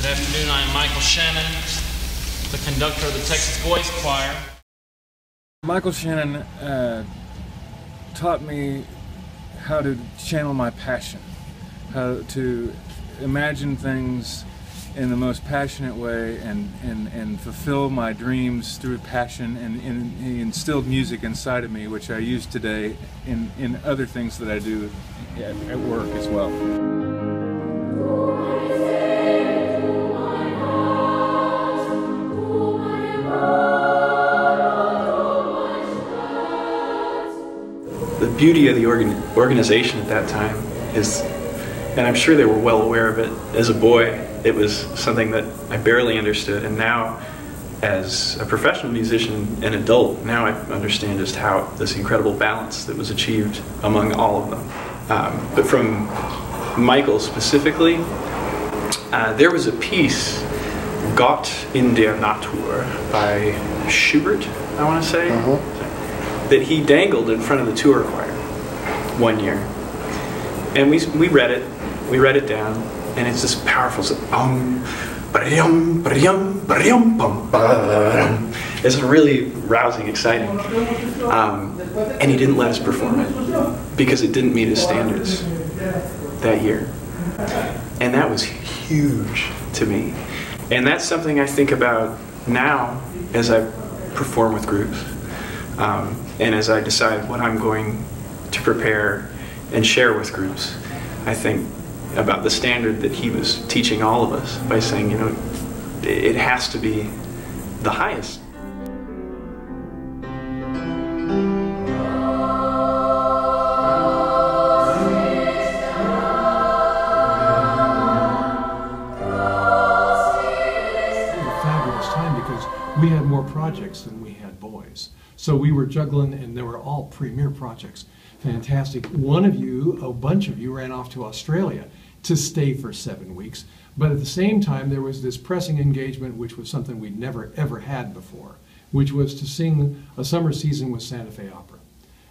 Good afternoon, I am Michael Shannon, the conductor of the Texas Voice Choir. Michael Shannon taught me how to channel my passion, how to imagine things in the most passionate way and fulfill my dreams through passion, and he instilled music inside of me, which I use today in other things that I do at work as well. The beauty of the organization at that time is, and I'm sure they were well aware of it, as a boy it was something that I barely understood, and now as a professional musician and adult, now I understand just how this incredible balance that was achieved among all of them. But from Michael specifically, there was a piece, Gott in der Natur by Schubert, I want to say, that he dangled in front of the tour choir one year, and we read it down, and it's this powerful it's really rousing, exciting, and he didn't let us perform it because it didn't meet his standards that year, and that was huge to me, and that's something I think about now as I perform with groups. And as I decide what I'm going to prepare and share with groups, I think about the standard that he was teaching all of us by saying, you know, it has to be the highest. Fabulous time because we had more projects than we had boys. So we were juggling, and they were all premier projects. Fantastic. A bunch of you ran off to Australia to stay for 7 weeks. But at the same time, there was this pressing engagement, which was something we'd never ever had before, which was to sing a summer season with Santa Fe Opera.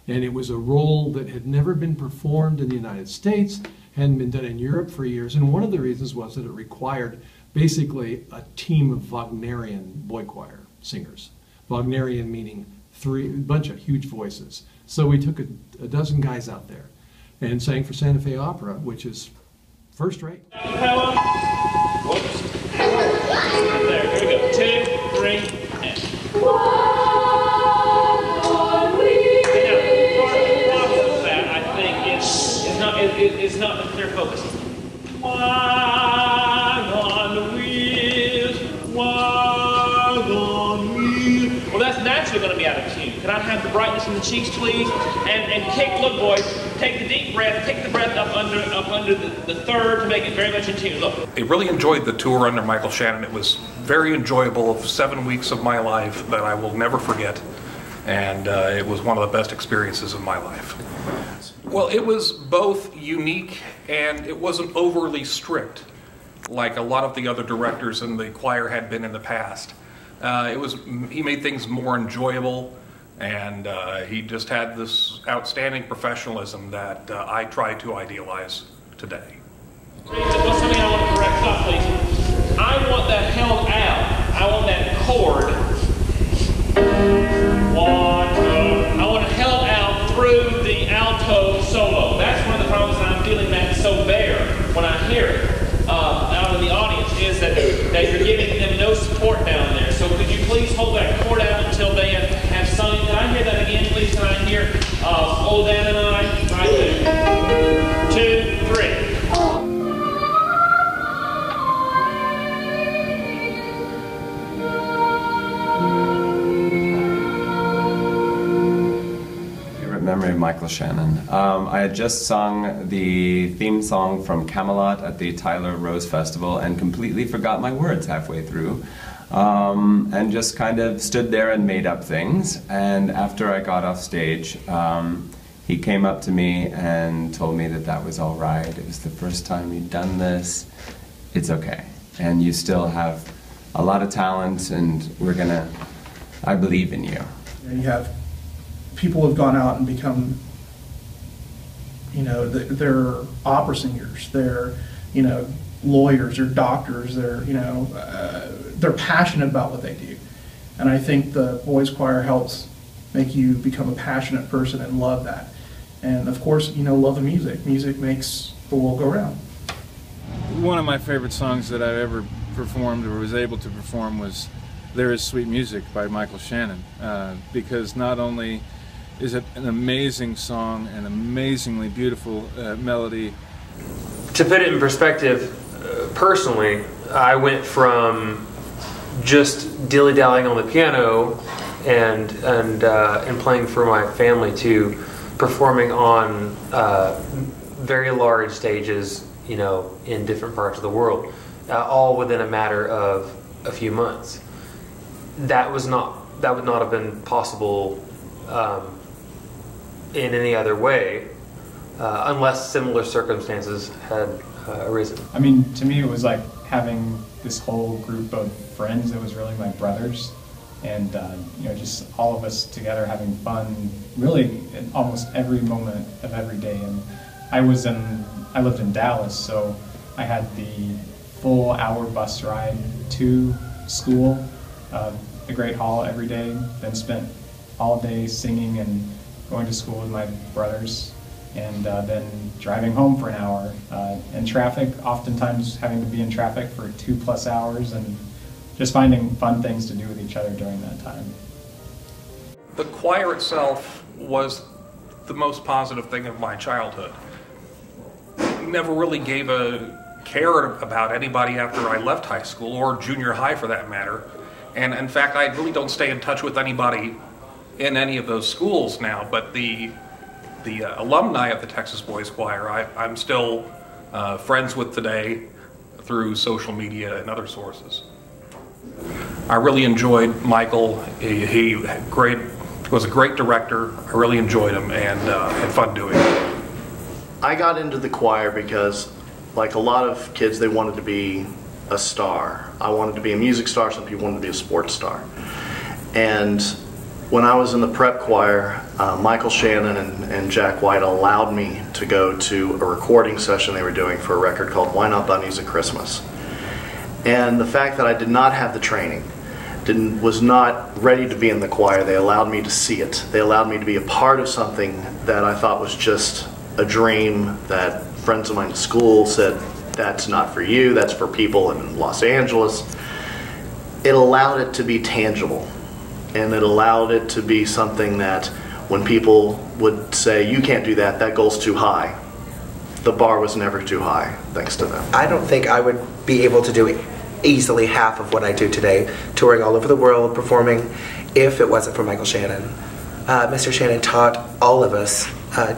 And it was a role that had never been performed in the United States, hadn't been done in Europe for years. And one of the reasons was that it required basically a team of Wagnerian boy choir singers. Wagnerian meaning a bunch of huge voices. So we took a dozen guys out there and sang for Santa Fe Opera, which is first rate. Power. Whoops. There, here we go. 2, 3, and. Now, part of the problem with that, I think, is not the clear focus. Well, that's naturally going to be out of tune. Can I have the brightness in the cheeks, please? And kick, look, boys, take the deep breath, take the breath up under the third to make it very much in tune. Look. I really enjoyed the tour under Michael Shannon. It was very enjoyable. 7 weeks of my life that I will never forget. And it was one of the best experiences of my life. Well, it was both unique and it wasn't overly strict, like a lot of the other directors in the choir had been in the past. He made things more enjoyable, and he just had this outstanding professionalism that I try to idealize today. What's something I want to correct up, please? I want that held out. I want that chord. 1, 2. I want it held out through the alto solo. That's one of the problems that I'm feeling that's so bare when I hear it out in the audience, is that you're giving them no support down there. So could you please hold that chord out until they have sung? Can I hear that again, please? Can I hear Old Dan and I? Right there. 2, 3. Memory of Michael Shannon. I had just sung the theme song from Camelot at the Tyler Rose Festival and completely forgot my words halfway through, and just kind of stood there and made up things. And after I got off stage, he came up to me and told me that that was all right. It was the first time you'd done this. It's okay. And you still have a lot of talent, and I believe in you. You have people have gone out and become, you know, they're opera singers, they're, you know, lawyers or doctors. They're passionate about what they do. And I think the boys choir helps make you become a passionate person and love that. And of course, love of music. Music makes the world go round. One of my favorite songs that I've ever performed or was able to perform was There Is Sweet Music by Michael Shannon, because not only is it an amazing song, an amazingly beautiful melody. To put it in perspective, personally, I went from just dilly-dallying on the piano and playing for my family to performing on very large stages, in different parts of the world, all within a matter of a few months. That would not have been possible in any other way, unless similar circumstances had arisen. I mean, to me, it was like having this whole group of friends that was really my brothers, and just all of us together having fun, really in almost every moment of every day. And I lived in Dallas, so I had the full hour bus ride to school, the Great Hall every day, then spent all day singing and going to school with my brothers, and then driving home for an hour in traffic, oftentimes having to be in traffic for 2+ hours, and just finding fun things to do with each other during that time. The choir itself was the most positive thing of my childhood. Never really gave a care about anybody after I left high school, or junior high for that matter. And in fact, I really don't stay in touch with anybody in any of those schools now, but the alumni of the Texas Boys Choir I'm still friends with today through social media and other sources. I really enjoyed Michael. He was a great director. I really enjoyed him and had fun doing it. I got into the choir because, like a lot of kids, they wanted to be a star. I wanted to be a music star, some people wanted to be a sports star. And when I was in the prep choir, Michael Shannon and Jack White allowed me to go to a recording session they were doing for a record called Why Not Bunnies at Christmas. And the fact that I did not have the training, was not ready to be in the choir, they allowed me to see it. They allowed me to be a part of something that I thought was just a dream, that friends of mine at school said, that's not for you, that's for people in Los Angeles. It allowed it to be tangible. And it allowed it to be something that when people would say, you can't do that, that goal's too high, the bar was never too high, thanks to them. I don't think I would be able to do easily half of what I do today, touring all over the world, performing, if it wasn't for Michael Shannon. Mr. Shannon taught all of us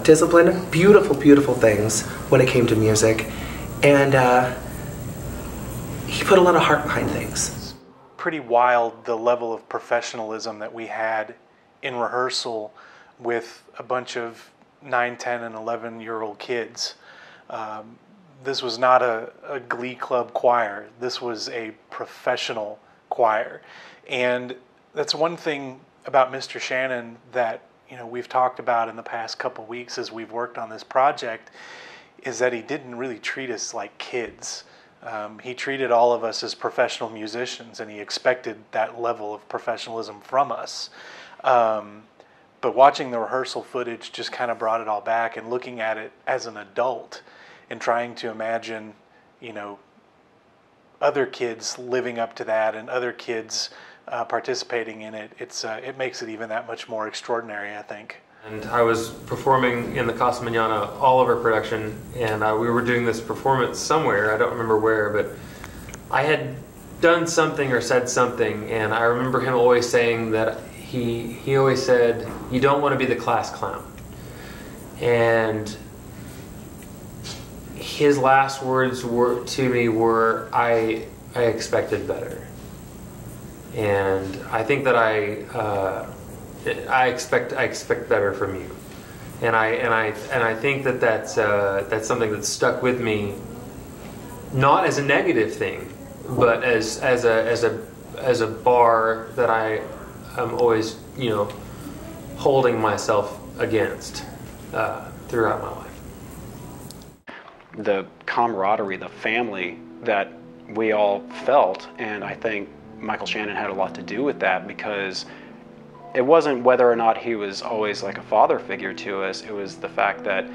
discipline, beautiful, beautiful things when it came to music, and he put a lot of heart behind things. Pretty wild, the level of professionalism that we had in rehearsal with a bunch of 9, 10, and 11-year-old kids. This was not a glee club choir. This was a professional choir. And that's one thing about Mr. Shannon that we've talked about in the past couple weeks as we've worked on this project, is that he didn't really treat us like kids. He treated all of us as professional musicians, and he expected that level of professionalism from us. But watching the rehearsal footage just kind of brought it all back, and looking at it as an adult and trying to imagine, other kids living up to that and other kids participating in it, it makes it even that much more extraordinary, I think. And I was performing in the Casa Mañana Oliver production, and we were doing this performance somewhere, I don't remember where, but I had done something or said something, and I remember him always saying that he always said, you don't want to be the class clown. And his last words to me were, I expected better. And I think that I expect better from you, and I think that that's something that's stuck with me, not as a negative thing, but as a bar that I am always holding myself against throughout my life. the camaraderie, the family that we all felt. And I think Michael Shannon had a lot to do with that, because it wasn't whether or not he was always like a father figure to us. It was the fact that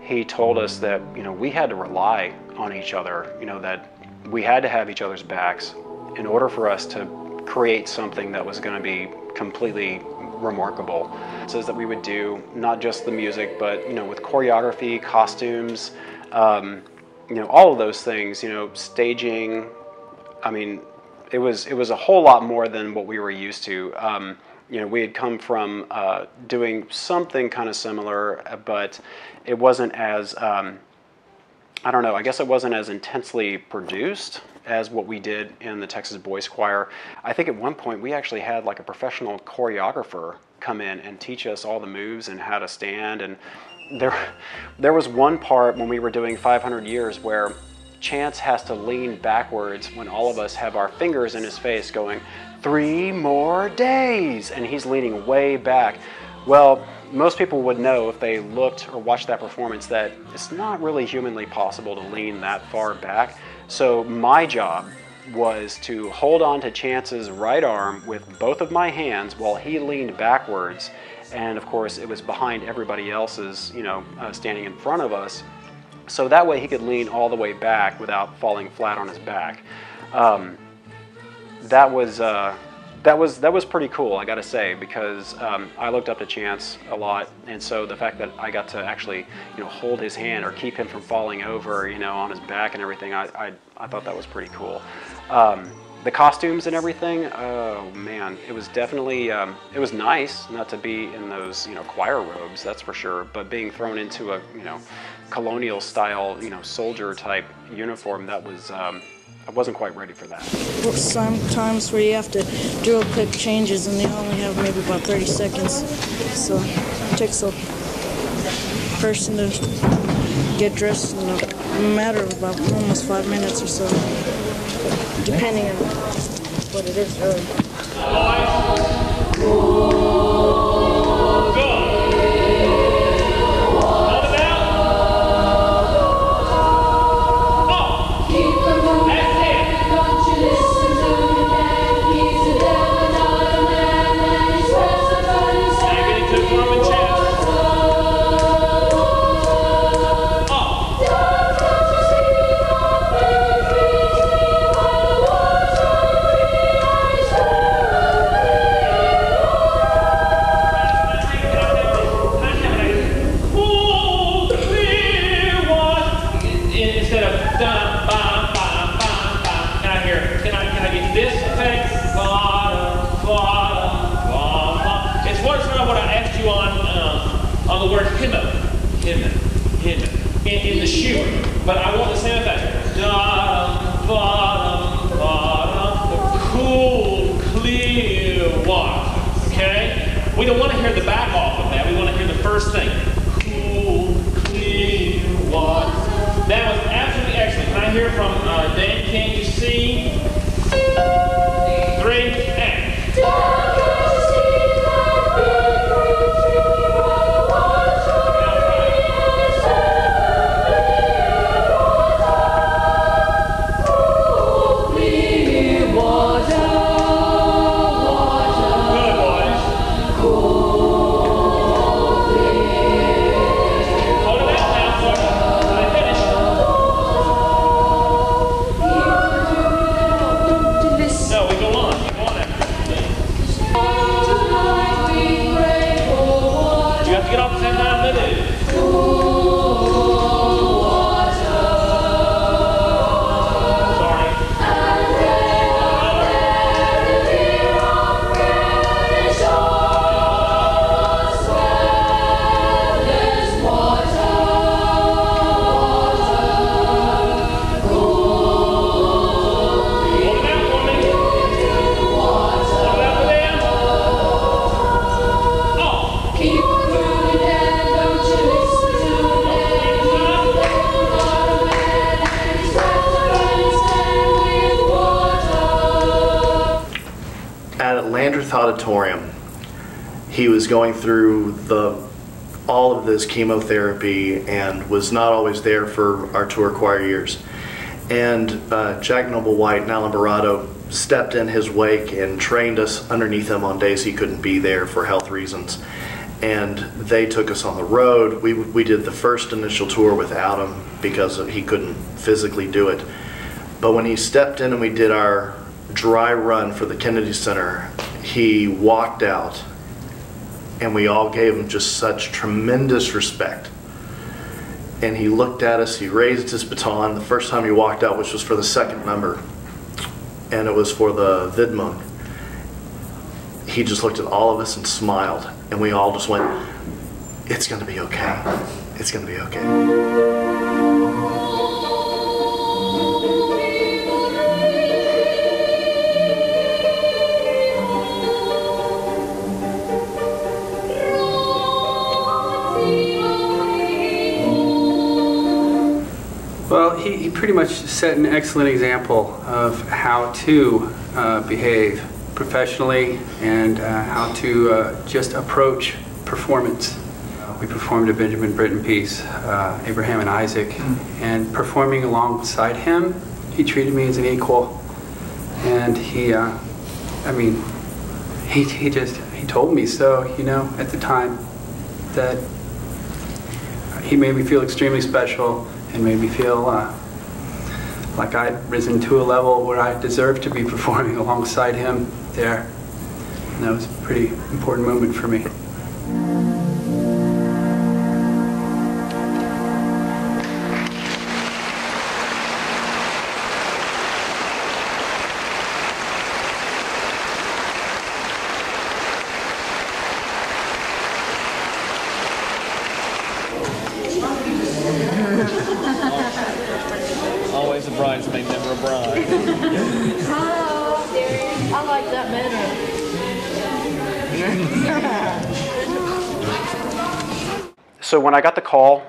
he told us that, you know, we had to rely on each other, you know, that we had to have each other's backs in order for us to create something that was going to be completely remarkable. It says that we would do not just the music, but, you know, with choreography, costumes, you know, all of those things, you know, staging. I mean, it was a whole lot more than what we were used to. You know, we had come from doing something kind of similar, but it wasn't as, I don't know, I guess it wasn't as intensely produced as what we did in the Texas Boys Choir. I think at one point we actually had like a professional choreographer come in and teach us all the moves and how to stand. And there was one part when we were doing 500 Years where Chance has to lean backwards when all of us have our fingers in his face going, 3 more days, and he's leaning way back. Well, most people would know if they looked or watched that performance that it's not really humanly possible to lean that far back. So my job was to hold on to Chance's right arm with both of my hands while he leaned backwards. And of course, it was behind everybody else's, you know, standing in front of us. So that way he could lean all the way back without falling flat on his back. That was pretty cool, I gotta say, because I looked up to Chance a lot, and so the fact that I got to actually, you know, hold his hand or keep him from falling over, you know, on his back and everything, I thought that was pretty cool. The costumes and everything, oh man, it was definitely, it was nice not to be in those, you know, choir robes, that's for sure, but being thrown into a, you know, colonial style, you know, soldier type uniform, that was, I wasn't quite ready for that. Well, sometimes where you have to do quick changes and they only have maybe about 30 seconds, so it takes a person to get dressed in a matter of about almost 5 minutes or so, depending on what it is, really. On the word in the shoe, but I want the same effect. Cool, clear water. Okay? We don't want to hear the back off of that. We want to hear the first thing. Cool, clear water. That was absolutely excellent. Can I hear from Dan? Can you see? 3, act. Auditorium, he was going through the all of this chemotherapy and was not always there for our tour choir years. And Jack Noble White and Alan Barado stepped in his wake and trained us underneath him on days he couldn't be there for health reasons. And they took us on the road. We did the first initial tour without him because he couldn't physically do it. But when he stepped in and we did our dry run for the Kennedy Center, he walked out and we all gave him just such tremendous respect. And he looked at us, he raised his baton the first time he walked out, which was for the second number, and it was for the Vidmung. He just looked at all of us and smiled, and we all just went, "It's going to be okay. It's going to be okay." Well, he pretty much set an excellent example of how to behave professionally and how to just approach performance. We performed a Benjamin Britten piece, Abraham and Isaac, and performing alongside him, he treated me as an equal. And he told me so, you know, at the time, that he made me feel extremely special and made me feel like I'd risen to a level where I deserved to be performing alongside him there. And that was a pretty important moment for me. Always a bridesmaid, never a bride. Oh, I like that better. So when I got the call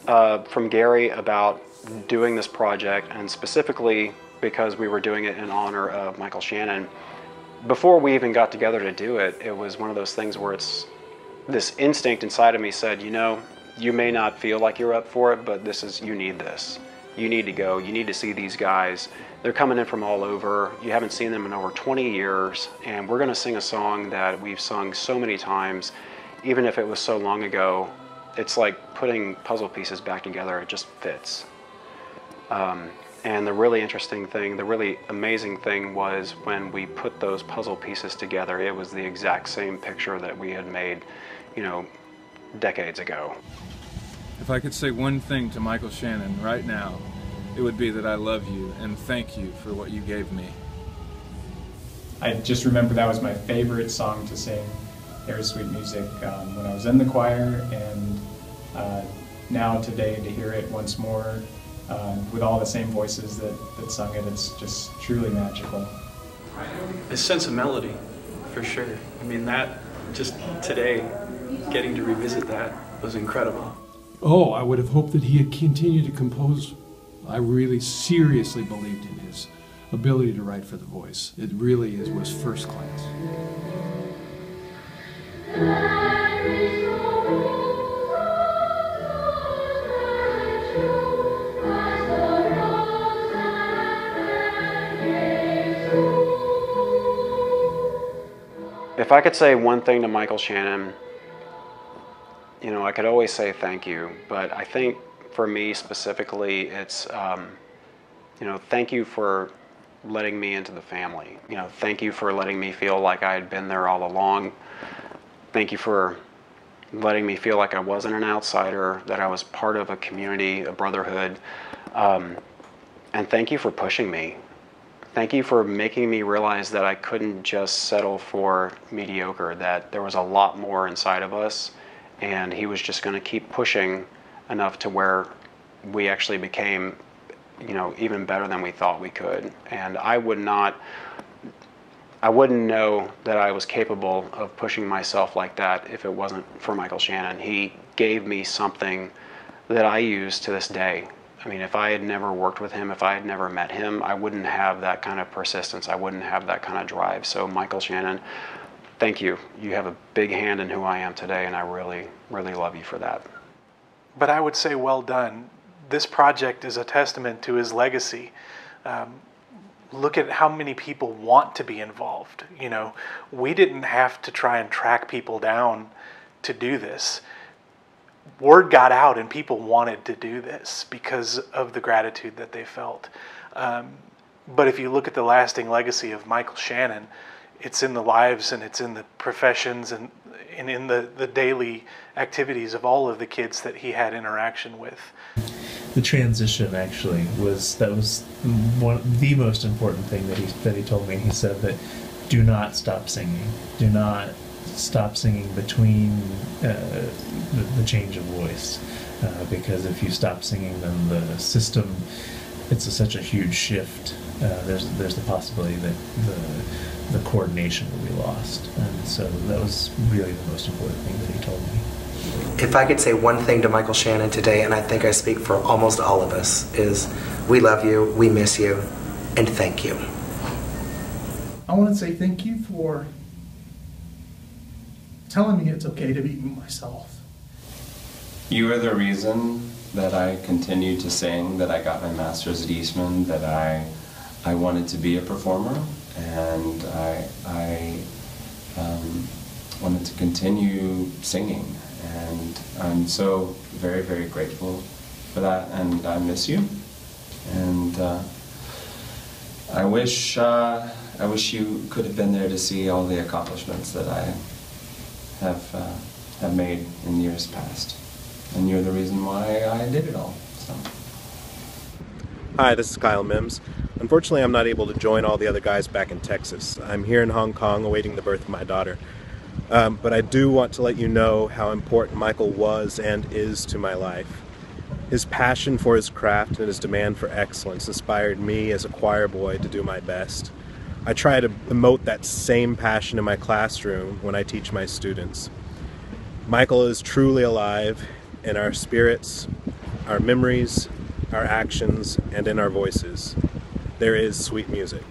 from Gary about doing this project, and specifically because we were doing it in honor of Michael Shannon, before we even got together to do it, it was one of those things where it's this instinct inside of me said, you know, you may not feel like you're up for it, but you need this. You need to go. You need to see these guys. They're coming in from all over. You haven't seen them in over 20 years, and we're going to sing a song that we've sung so many times, even if it was so long ago. It's like putting puzzle pieces back together. It just fits. And the really interesting thing, the really amazing thing was when we put those puzzle pieces together, it was the exact same picture that we had made, you know, decades ago. If I could say one thing to Michael Shannon right now, it would be that I love you and thank you for what you gave me. I just remember that was my favorite song to sing, There's Sweet Music, when I was in the choir, and now today to hear it once more with all the same voices that sung it, it's just truly magical. A sense of melody, for sure. I mean, that, just today, getting to revisit that was incredible. Oh, I would have hoped that he had continued to compose. I really seriously believed in his ability to write for the voice. It really was first class. If I could say one thing to Michael Shannon, you know, I could always say thank you, but I think for me specifically, it's, you know, thank you for letting me into the family. You know, thank you for letting me feel like I had been there all along. Thank you for letting me feel like I wasn't an outsider, that I was part of a community, a brotherhood. And thank you for pushing me. Thank you for making me realize that I couldn't just settle for mediocre, that there was a lot more inside of us, and he was just going to keep pushing enough to where we actually became, you know, even better than we thought we could. And I wouldn't know that I was capable of pushing myself like that if it wasn't for Michael Shannon. He gave me something that I use to this day. I mean, if I had never worked with him, if I had never met him, I wouldn't have that kind of persistence. I wouldn't have that kind of drive. So Michael Shannon, thank you. You have a big hand in who I am today, and I really, really love you for that. But I would say well done. This project is a testament to his legacy. Look at how many people want to be involved. You know, we didn't have to try and track people down to do this. Word got out and people wanted to do this because of the gratitude that they felt. But if you look at the lasting legacy of Michael Shannon, it's in the lives and it's in the professions and in the daily activities of all of the kids that he had interaction with. The transition actually was the most important thing that he told me. He said that do not stop singing. Do not stop singing between the change of voice, because if you stop singing, then the system, it's such a huge shift. There's the possibility that the coordination will be lost, and so that was really the most important thing that he told me. If I could say one thing to Michael Shannon today, and I think I speak for almost all of us, is we love you, we miss you, and thank you. I want to say thank you for telling me it's okay to be myself. You are the reason that I continued to sing, that I got my master's at Eastman, that I wanted to be a performer, and I wanted to continue singing. And I'm so very, very grateful for that, and I miss you. And I wish you could have been there to see all the accomplishments that I have made in years past. And you're the reason why I did it all. So. Hi, this is Kyle Mims. Unfortunately, I'm not able to join all the other guys back in Texas. I'm here in Hong Kong awaiting the birth of my daughter. But I do want to let you know how important Michael was and is to my life. His passion for his craft and his demand for excellence inspired me as a choir boy to do my best. I try to emote that same passion in my classroom when I teach my students. Michael is truly alive in our spirits, our memories, our actions, and in our voices. There is sweet music.